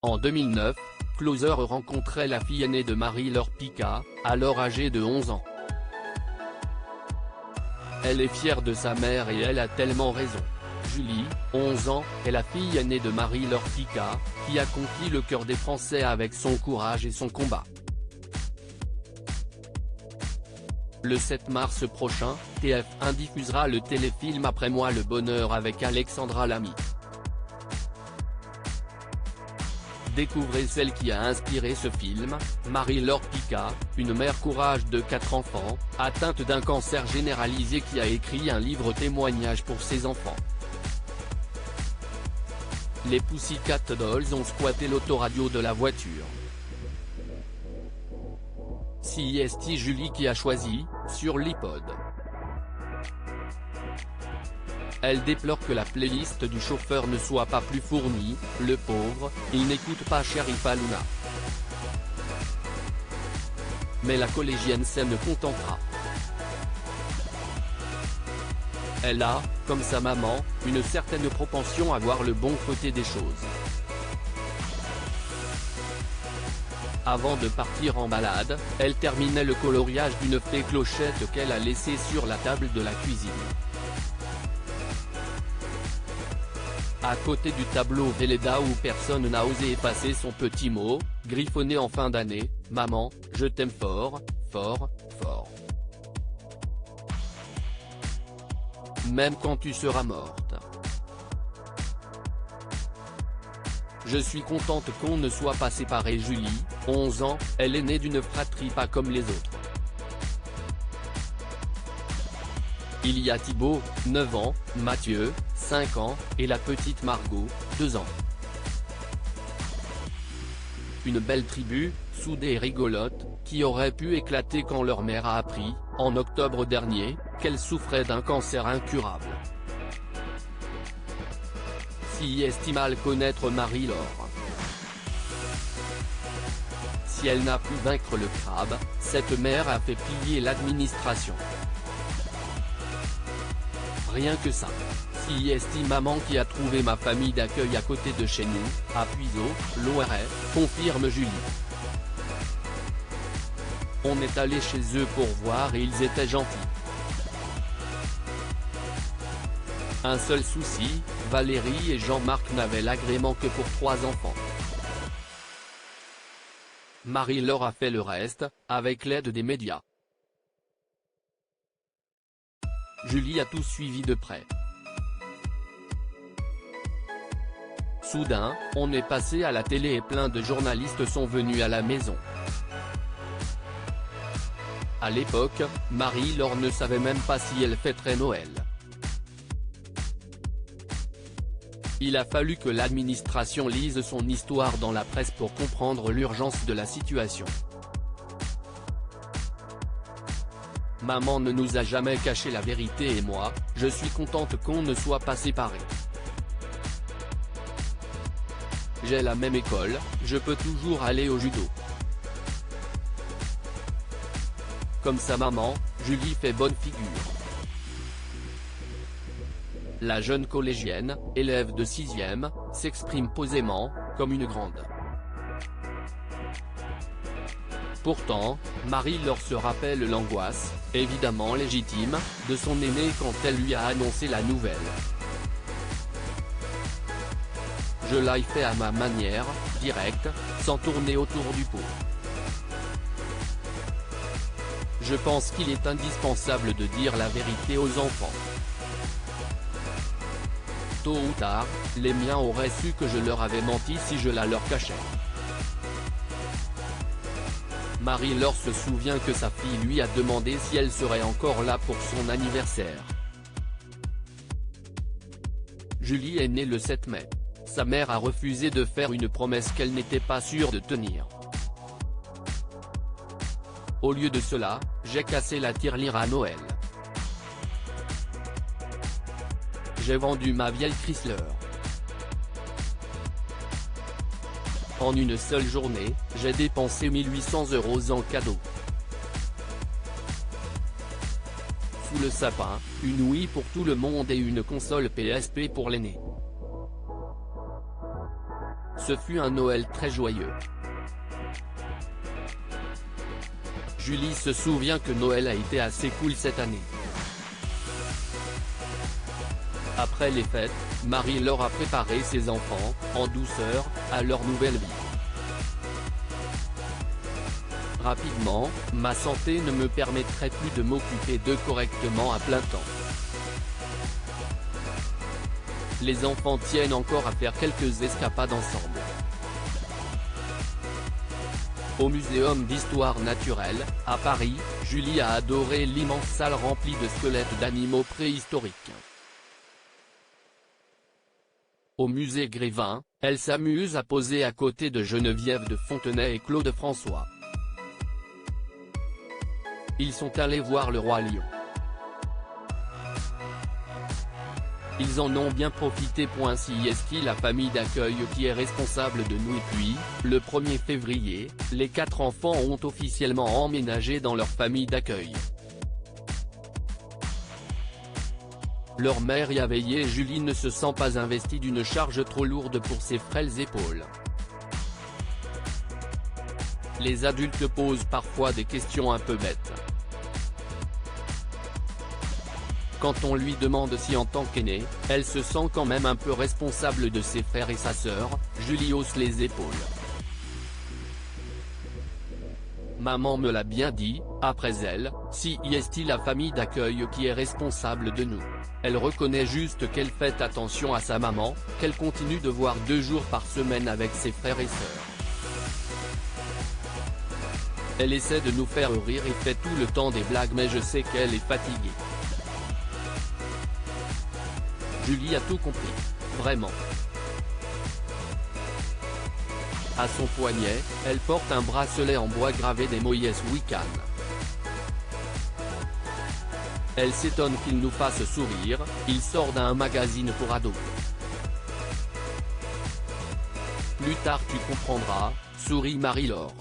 En 2009, Closer rencontrait la fille aînée de Marie-Laure Picard, alors âgée de 11 ans. Elle est fière de sa mère et elle a tellement raison. Julie, 11 ans, est la fille aînée de Marie-Laure Picard, qui a conquis le cœur des Français avec son courage et son combat. Le 7 mars prochain, TF1 diffusera le téléfilm Après moi le bonheur avec Alexandra Lamy. Découvrez celle qui a inspiré ce film, Marie-Laure Picard, une mère courage de 4 enfants, atteinte d'un cancer généralisé qui a écrit un livre témoignage pour ses enfants. Les Pussycat Dolls ont squatté l'autoradio de la voiture. C'est Julie qui a choisi, sur l'iPod. Elle déplore que la playlist du chauffeur ne soit pas plus fournie, le pauvre, il n'écoute pas Sheriff Aluna. Mais la collégienne se contentera. Elle a, comme sa maman, une certaine propension à voir le bon côté des choses. Avant de partir en balade, elle terminait le coloriage d'une fée clochette qu'elle a laissée sur la table de la cuisine. À côté du tableau Velleda où personne n'a osé effacer son petit mot, griffonné en fin d'année, « Maman, je t'aime fort, fort, fort. Même quand tu seras morte. » Je suis contente qu'on ne soit pas séparés. Julie, 11 ans, elle est née d'une fratrie pas comme les autres. Il y a Thibaut, 9 ans, Mathieu, 5 ans, et la petite Margot, 2 ans. Une belle tribu, soudée et rigolote, qui aurait pu éclater quand leur mère a appris, en octobre dernier, qu'elle souffrait d'un cancer incurable. Si estime mal connaître Marie-Laure. Si elle n'a pu vaincre le crabe, cette mère a fait plier l'administration. Rien que ça. Si estime maman qui a trouvé ma famille d'accueil à côté de chez nous, à Puiseaux, Loiret, confirme Julie. On est allé chez eux pour voir et ils étaient gentils. Un seul souci, Valérie et Jean-Marc n'avaient l'agrément que pour 3 enfants. Marie-Laure a fait le reste, avec l'aide des médias. Julie a tout suivi de près. Soudain, on est passé à la télé et plein de journalistes sont venus à la maison. À l'époque, Marie-Laure ne savait même pas si elle fêterait Noël. Il a fallu que l'administration lise son histoire dans la presse pour comprendre l'urgence de la situation. Maman ne nous a jamais caché la vérité et moi, je suis contente qu'on ne soit pas séparés. J'ai la même école, je peux toujours aller au judo. Comme sa maman, Julie fait bonne figure. La jeune collégienne, élève de 6e, s'exprime posément, comme une grande. Pourtant, Marie-Laure se rappelle l'angoisse, évidemment légitime, de son aîné quand elle lui a annoncé la nouvelle. Je l'ai fait à ma manière, directe, sans tourner autour du pot. Je pense qu'il est indispensable de dire la vérité aux enfants. Tôt ou tard, les miens auraient su que je leur avais menti si je la leur cachais. Marie-Laure se souvient que sa fille lui a demandé si elle serait encore là pour son anniversaire. Julie est née le 7 mai. Sa mère a refusé de faire une promesse qu'elle n'était pas sûre de tenir. Au lieu de cela, j'ai cassé la tirelire à Noël. J'ai vendu ma vieille Chrysler. En une seule journée, j'ai dépensé 1800 € en cadeaux. Sous le sapin, une Wii pour tout le monde et une console PSP pour l'aîné. Ce fut un Noël très joyeux. Julie se souvient que Noël a été assez cool cette année. Après les fêtes, Marie-Laure a préparé ses enfants, en douceur, à leur nouvelle vie. Rapidement, ma santé ne me permettrait plus de m'occuper d'eux correctement à plein temps. Les enfants tiennent encore à faire quelques escapades ensemble. Au Muséum d'histoire naturelle, à Paris, Julie a adoré l'immense salle remplie de squelettes d'animaux préhistoriques. Au musée Grévin, elle s'amuse à poser à côté de Geneviève de Fontenay et Claude François. Ils sont allés voir le Roi Lion. Ils en ont bien profité. Si est-ce la famille d'accueil qui est responsable de nous. Et puis, le 1er février, les 4 enfants ont officiellement emménagé dans leur famille d'accueil. Leur mère y a veillé. Julie ne se sent pas investie d'une charge trop lourde pour ses frêles épaules. Les adultes posent parfois des questions un peu bêtes. Quand on lui demande si en tant qu'aînée, elle se sent quand même un peu responsable de ses frères et sa sœur, Julie hausse les épaules. Maman me l'a bien dit, après elle, si est la famille d'accueil qui est responsable de nous. Elle reconnaît juste qu'elle fait attention à sa maman, qu'elle continue de voir 2 jours par semaine avec ses frères et sœurs. Elle essaie de nous faire rire et fait tout le temps des blagues, mais je sais qu'elle est fatiguée. Julie a tout compris, vraiment. À son poignet, elle porte un bracelet en bois gravé des Moyes Wiccan. Elle s'étonne qu'il nous fasse sourire, il sort d'un magazine pour ados. Plus tard tu comprendras, sourit Marie-Laure.